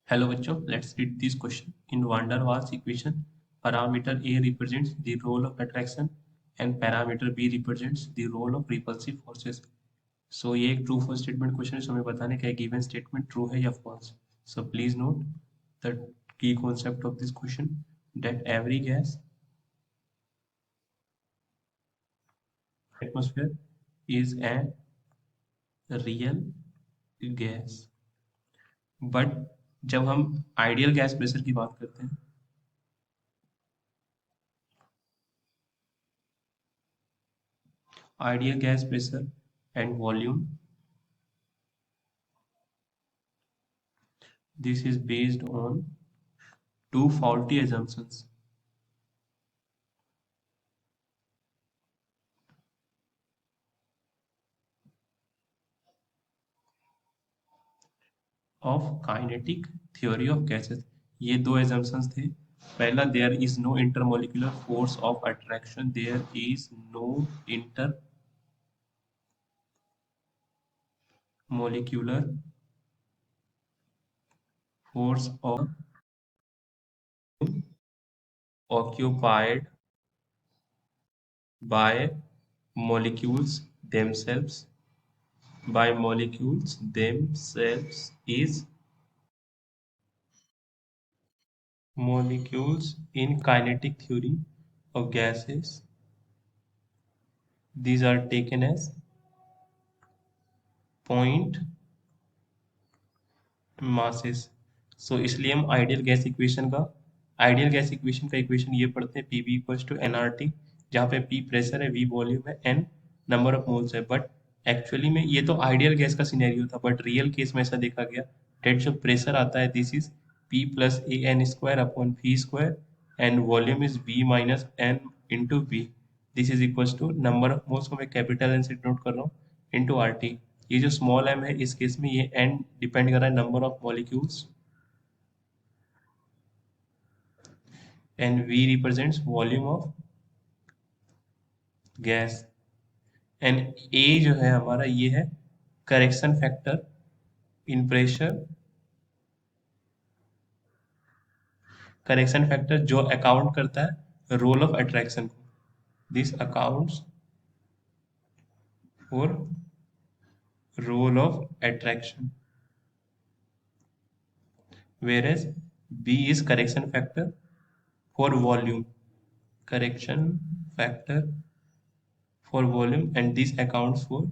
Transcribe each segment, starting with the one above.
Hello बच्चों, let's read this question. In van der Waals equation, parameter A represents the role of attraction and parameter B represents the role of repulsive forces. So ये एक true false statement question है, so हमें बताने का है given statement true है या false. So please note the key concept of this question that every gas atmosphere is a real gas. But जब हम ideal gas pressure की बात करते हैं, ideal gas pressure and volume, this is based on two faulty assumptions of kinetic theory of gases. ये दो assumptions थे. पहला, there is no intermolecular force of attraction, there is no intermolecular force of occupied by molecules themselves is molecules in kinetic theory of gases. These are taken as point masses. So इसलिए हम ideal gas equation का equation ये पढ़ते हैं P V equals to N R T, जहाँ पे P pressure है, V volume है, एन नंबर ऑफ मोल्स है. बट एक्चुअली में ये तो आइडियल गैस का सिनेरियो था, बट रियल केस में ऐसा देखा गया डेट जो प्रेशर आता है this is P plus A N square upon V square and volume is V minus N into V. This is equals to number of moles को मैं कैपिटल एन से नोट कर रहा हूँ इंटू आर टी. ये जो small M है इस केस में ये एन डिपेंड कर रहा है number of molecules and V represents volume of gas and a जो है हमारा ये है correction factor in pressure, correction factor जो अकाउंट करता है रोल ऑफ अट्रैक्शन को. This accounts for role of attraction, whereas B is correction factor for volume, correction factor for volume, and this accounts for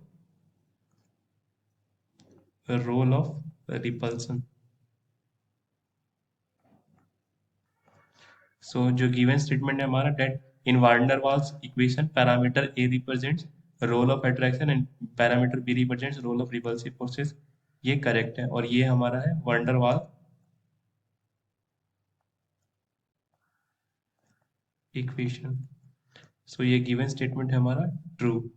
the role of repulsion. So जो given statement है हमारा that in van der Waals equation parameter A represents role of attraction and parameter B represents role of repulsive forces, ये correct है और ये हमारा है van der Waals equation. So ये given statement है हमारा true.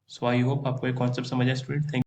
So I hope आपको ये concept समझ आया स्टूडेंट. थैंक